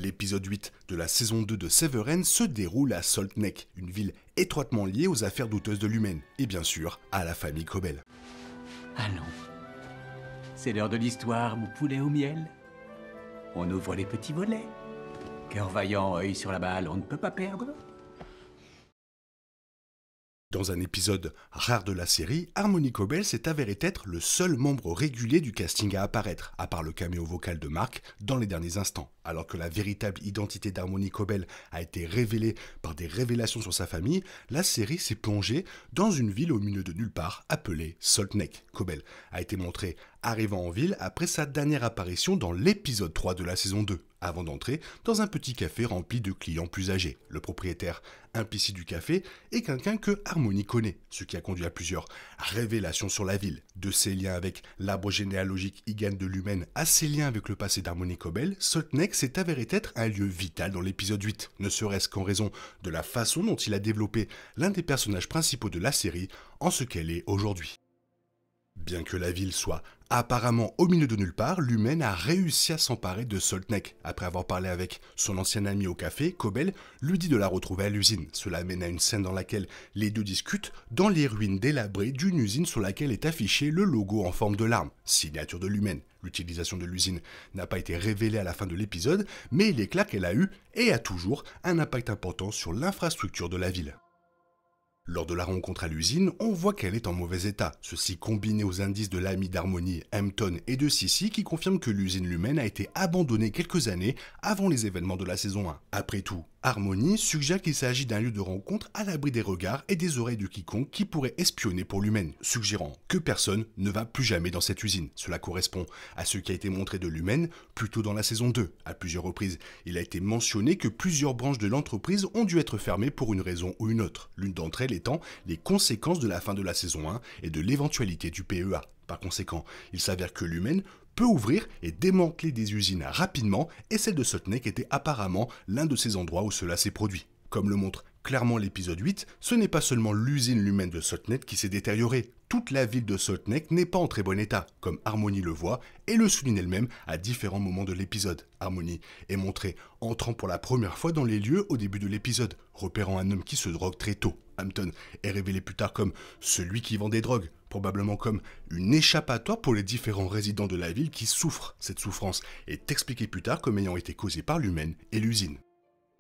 L'épisode 8 de la saison 2 de Severance se déroule à Salt Neck, une ville étroitement liée aux affaires douteuses de l'humaine, et bien sûr à la famille Cobell. Allons. C'est l'heure de l'histoire, mon poulet au miel. On ouvre les petits volets. Cœur vaillant, œil sur la balle, on ne peut pas perdre. Dans un épisode rare de la série, Harmony Cobell s'est avéré être le seul membre régulier du casting à apparaître, à part le caméo vocal de Mark, dans les derniers instants. Alors que la véritable identité d'Harmony Cobell a été révélée par des révélations sur sa famille, la série s'est plongée dans une ville au milieu de nulle part, appelée Salt Neck. Cobell a été montré arrivant en ville après sa dernière apparition dans l'épisode 3 de la saison 2, avant d'entrer dans un petit café rempli de clients plus âgés. Le propriétaire implicite du café est quelqu'un que Harmony connaît, ce qui a conduit à plusieurs révélations sur la ville. De ses liens avec l'arbre généalogique Igan de l'humaine à ses liens avec le passé d'Harmony Cobell, Salt Neck s'est avéré être un lieu vital dans l'épisode 8, ne serait-ce qu'en raison de la façon dont il a développé l'un des personnages principaux de la série en ce qu'elle est aujourd'hui. Bien que la ville soit apparemment au milieu de nulle part, l'humaine a réussi à s'emparer de Salt Neck. Après avoir parlé avec son ancien ami au café, Cobell lui dit de la retrouver à l'usine. Cela mène à une scène dans laquelle les deux discutent dans les ruines délabrées d'une usine sur laquelle est affiché le logo en forme de larme, signature de l'humaine. L'utilisation de l'usine n'a pas été révélée à la fin de l'épisode, mais il est clair qu'elle a eu, et a toujours, un impact important sur l'infrastructure de la ville. Lors de la rencontre à l'usine, on voit qu'elle est en mauvais état. Ceci combiné aux indices de l'ami d'Harmony, Hampton et de Sissy qui confirment que l'usine Lumen a été abandonnée quelques années avant les événements de la saison 1. Après tout, Harmony suggère qu'il s'agit d'un lieu de rencontre à l'abri des regards et des oreilles de quiconque qui pourrait espionner pour l'humaine, suggérant que personne ne va plus jamais dans cette usine. Cela correspond à ce qui a été montré de l'humaine plus tôt dans la saison 2. À plusieurs reprises, il a été mentionné que plusieurs branches de l'entreprise ont dû être fermées pour une raison ou une autre. L'une d'entre elles étant les conséquences de la fin de la saison 1 et de l'éventualité du PEA. Par conséquent, il s'avère que l'humaine peut ouvrir et démanteler des usines rapidement, et celle de Salt Neck était apparemment l'un de ces endroits où cela s'est produit. Comme le montre clairement l'épisode 8, ce n'est pas seulement l'usine Lumen de Salt Neck qui s'est détériorée. Toute la ville de Salt Neck n'est pas en très bon état, comme Harmony le voit et le souligne elle-même à différents moments de l'épisode. Harmony est montrée entrant pour la première fois dans les lieux au début de l'épisode, repérant un homme qui se drogue très tôt. Hampton est révélé plus tard comme celui qui vend des drogues, probablement comme une échappatoire pour les différents résidents de la ville qui souffrent. Cette souffrance est expliquée plus tard comme ayant été causée par l'humaine et l'usine.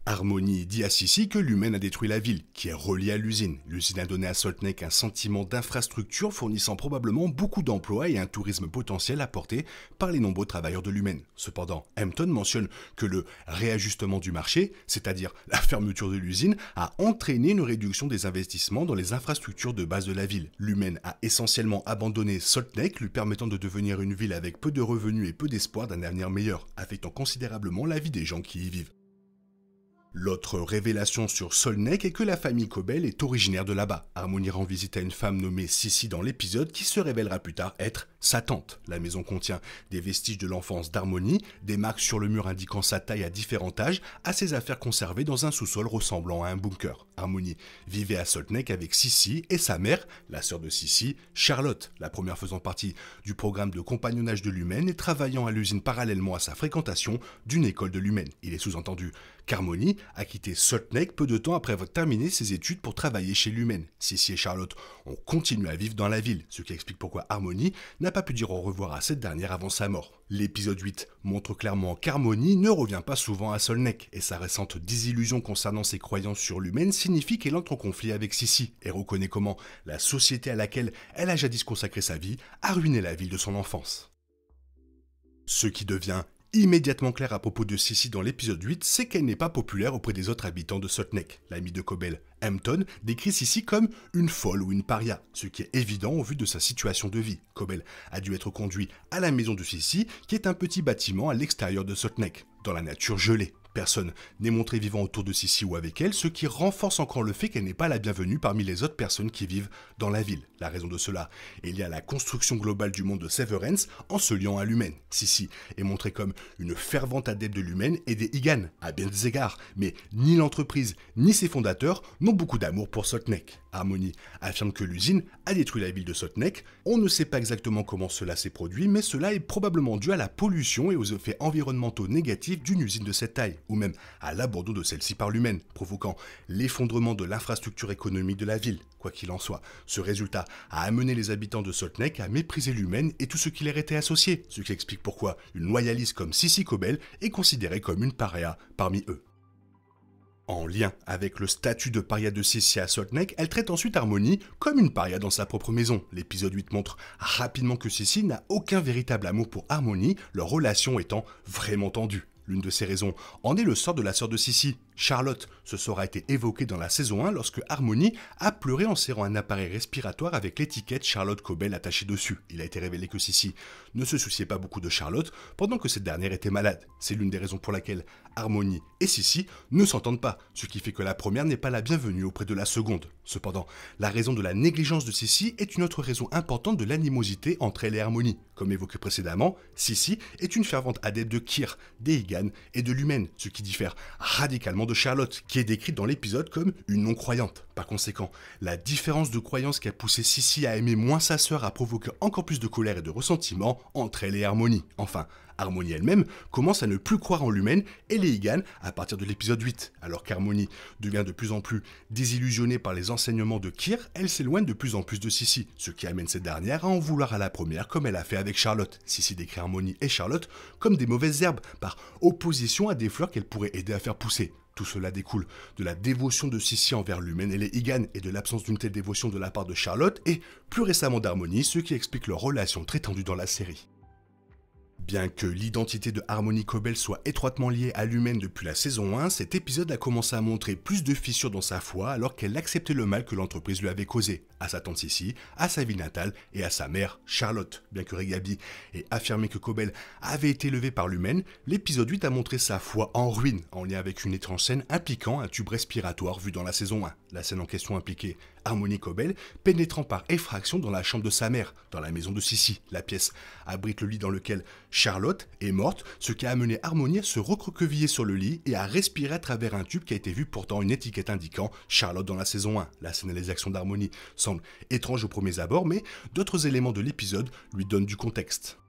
Harmony dit à Sissy que l'humaine a détruit la ville, qui est reliée à l'usine. L'usine a donné à Salt Neck un sentiment d'infrastructure fournissant probablement beaucoup d'emplois et un tourisme potentiel apporté par les nombreux travailleurs de l'humaine. Cependant, Hampton mentionne que le réajustement du marché, c'est-à-dire la fermeture de l'usine, a entraîné une réduction des investissements dans les infrastructures de base de la ville. L'humaine a essentiellement abandonné Salt Neck, lui permettant de devenir une ville avec peu de revenus et peu d'espoir d'un avenir meilleur, affectant considérablement la vie des gens qui y vivent. L'autre révélation sur Salt Neck est que la famille Cobell est originaire de là-bas. Harmony rend visite à une femme nommée Sissy dans l'épisode qui se révélera plus tard être sa tante. La maison contient des vestiges de l'enfance d'Harmony, des marques sur le mur indiquant sa taille à différents âges, à ses affaires conservées dans un sous-sol ressemblant à un bunker. Harmony vivait à Salt Neck avec Sissy et sa mère, la sœur de Sissy, Charlotte, la première faisant partie du programme de compagnonnage de l'humaine et travaillant à l'usine parallèlement à sa fréquentation d'une école de l'humaine. Il est sous-entendu qu'Harmony a quitté Salt Neck peu de temps après avoir terminé ses études pour travailler chez l'humaine. Sissy et Charlotte ont continué à vivre dans la ville, ce qui explique pourquoi Harmony n'a pas pu dire au revoir à cette dernière avant sa mort. L'épisode 8 montre clairement qu'Harmony ne revient pas souvent à Salt Neck, et sa récente désillusion concernant ses croyances sur l'humaine signifie qu'elle entre en conflit avec Sissy et reconnaît comment la société à laquelle elle a jadis consacré sa vie a ruiné la ville de son enfance. Ce qui devient immédiatement clair à propos de Sissy dans l'épisode 8, c'est qu'elle n'est pas populaire auprès des autres habitants de Salt Neck. L'ami de Cobell, Hampton, décrit Sissy comme une folle ou une paria, ce qui est évident au vu de sa situation de vie. Cobell a dû être conduit à la maison de Sissy, qui est un petit bâtiment à l'extérieur de Salt Neck, dans la nature gelée. Personne n'est montré vivant autour de Sissy ou avec elle, ce qui renforce encore le fait qu'elle n'est pas la bienvenue parmi les autres personnes qui vivent dans la ville. La raison de cela est liée à la construction globale du monde de Severance en se liant à l'humaine. Sissy est montrée comme une fervente adepte de l'humaine et des Igan, à bien des égards, mais ni l'entreprise ni ses fondateurs n'ont beaucoup d'amour pour Salt Neck. Harmony affirme que l'usine a détruit la ville de Salt Neck. On ne sait pas exactement comment cela s'est produit, mais cela est probablement dû à la pollution et aux effets environnementaux négatifs d'une usine de cette taille. ou même à l'abandon de celle-ci par l'humaine, provoquant l'effondrement de l'infrastructure économique de la ville. Quoi qu'il en soit, ce résultat a amené les habitants de Salt Lake à mépriser l'humaine et tout ce qui leur était associé, ce qui explique pourquoi une loyaliste comme Sissy Kobel est considérée comme une paria parmi eux. En lien avec le statut de paria de Sissy à Salt Lake, elle traite ensuite Harmony comme une paria dans sa propre maison. L'épisode 8 montre rapidement que Sissy n'a aucun véritable amour pour Harmony, leur relation étant vraiment tendue. L'une de ces raisons en est le sort de la sœur de Sissy, Charlotte. Ce sort a été évoqué dans la saison 1 lorsque Harmony a pleuré en serrant un appareil respiratoire avec l'étiquette Charlotte Kobel attachée dessus. Il a été révélé que Sissy ne se souciait pas beaucoup de Charlotte pendant que cette dernière était malade. C'est l'une des raisons pour laquelle Harmony et Sissy ne s'entendent pas, ce qui fait que la première n'est pas la bienvenue auprès de la seconde. Cependant, la raison de la négligence de Sissy est une autre raison importante de l'animosité entre elle et Harmony. Comme évoqué précédemment, Sissy est une fervente adepte de Kyr, d'Eigan et de l'humaine, ce qui diffère radicalement de Charlotte, qui est décrite dans l'épisode comme une non-croyante. Par conséquent, la différence de croyance qui a poussé Sissy à aimer moins sa sœur a provoqué encore plus de colère et de ressentiment entre elle et Harmony. Enfin, Harmony elle-même commence à ne plus croire en l'humaine et les Eigan à partir de l'épisode 8. Alors qu'Harmony devient de plus en plus désillusionnée par les enseignements de Kyr, elle s'éloigne de plus en plus de Sissy, ce qui amène cette dernière à en vouloir à la première comme elle a fait avec Charlotte. Sissy décrit Harmony et Charlotte comme des mauvaises herbes, par opposition à des fleurs qu'elle pourrait aider à faire pousser. Tout cela découle de la dévotion de Sissy envers l'humaine et les Eigan et de l'absence d'une telle dévotion de la part de Charlotte et plus récemment d'Harmony, ce qui explique leur relation très tendue dans la série. Bien que l'identité de Harmony Kobel soit étroitement liée à l'humaine depuis la saison 1, cet épisode a commencé à montrer plus de fissures dans sa foi alors qu'elle acceptait le mal que l'entreprise lui avait causé, à sa tante Sissy, à sa ville natale et à sa mère Charlotte. Bien que Regaby ait affirmé que Kobel avait été élevée par l'humaine, l'épisode 8 a montré sa foi en ruine, en lien avec une étrange scène impliquant un tube respiratoire vu dans la saison 1. La scène en question impliquait Harmony Kobel pénétrant par effraction dans la chambre de sa mère, dans la maison de Sissy. La pièce abrite le lit dans lequel Charlotte est morte, ce qui a amené Harmony à se recroqueviller sur le lit et à respirer à travers un tube qui a été vu portant une étiquette indiquant Charlotte dans la saison 1. La scène et les actions d'Harmony semblent étranges aux premiers abords, mais d'autres éléments de l'épisode lui donnent du contexte.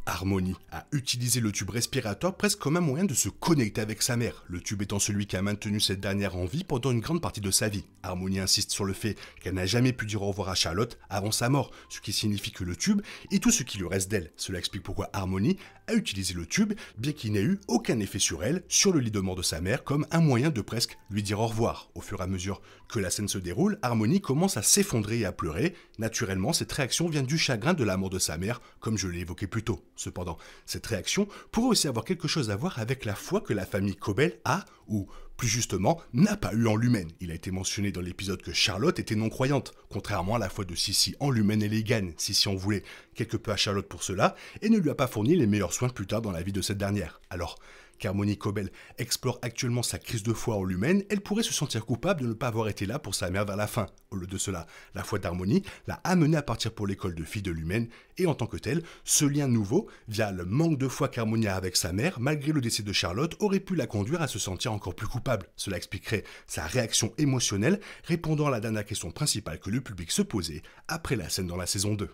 Harmony a utilisé le tube respiratoire presque comme un moyen de se connecter avec sa mère, le tube étant celui qui a maintenu cette dernière en vie pendant une grande partie de sa vie. Harmony insiste sur le fait qu'elle n'a jamais pu dire au revoir à Charlotte avant sa mort, ce qui signifie que le tube est tout ce qui lui reste d'elle. Cela explique pourquoi Harmony a utilisé le tube, bien qu'il n'ait eu aucun effet sur elle, sur le lit de mort de sa mère, comme un moyen de presque lui dire au revoir. Au fur et à mesure que la scène se déroule, Harmony commence à s'effondrer et à pleurer. Naturellement, cette réaction vient du chagrin de la mort de sa mère, comme je l'ai évoqué plus tôt. Cependant, cette réaction pourrait aussi avoir quelque chose à voir avec la foi que la famille Kobel a, ou plus justement, n'a pas eu en l'humaine. Il a été mentionné dans l'épisode que Charlotte était non-croyante, contrairement à la foi de Sissy en l'humaine et les Eigan. Sissy en voulait quelque peu à Charlotte pour cela, et ne lui a pas fourni les meilleurs soins plus tard dans la vie de cette dernière. Alors qu'Harmony Kobel explore actuellement sa crise de foi en l'humaine, elle pourrait se sentir coupable de ne pas avoir été là pour sa mère vers la fin. Au lieu de cela, la foi d'Harmony l'a amenée à partir pour l'école de filles de l'humaine, et en tant que tel, ce lien nouveau, via le manque de foi qu'Harmony a avec sa mère, malgré le décès de Charlotte, aurait pu la conduire à se sentir encore plus coupable. Cela expliquerait sa réaction émotionnelle, répondant à la dernière question principale que le public se posait après la scène dans la saison 2.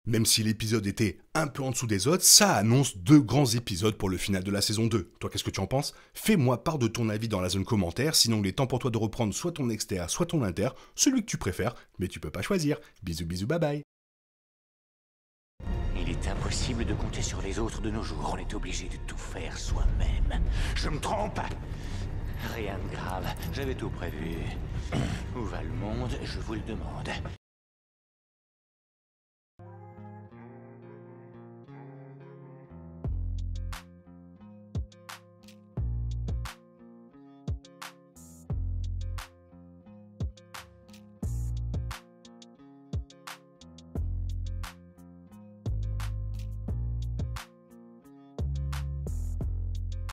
Même si l'épisode était un peu en dessous des autres, ça annonce 2 grands épisodes pour le final de la saison 2. Toi, qu'est-ce que tu en penses? Fais-moi part de ton avis dans la zone commentaire, sinon il est temps pour toi de reprendre soit ton exter, soit ton inter, celui que tu préfères, mais tu peux pas choisir. Bisous bisous, bye bye. Il est impossible de compter sur les autres de nos jours, on est obligé de tout faire soi-même. Je me trompe? Rien de grave, j'avais tout prévu. Où va le monde, je vous le demande.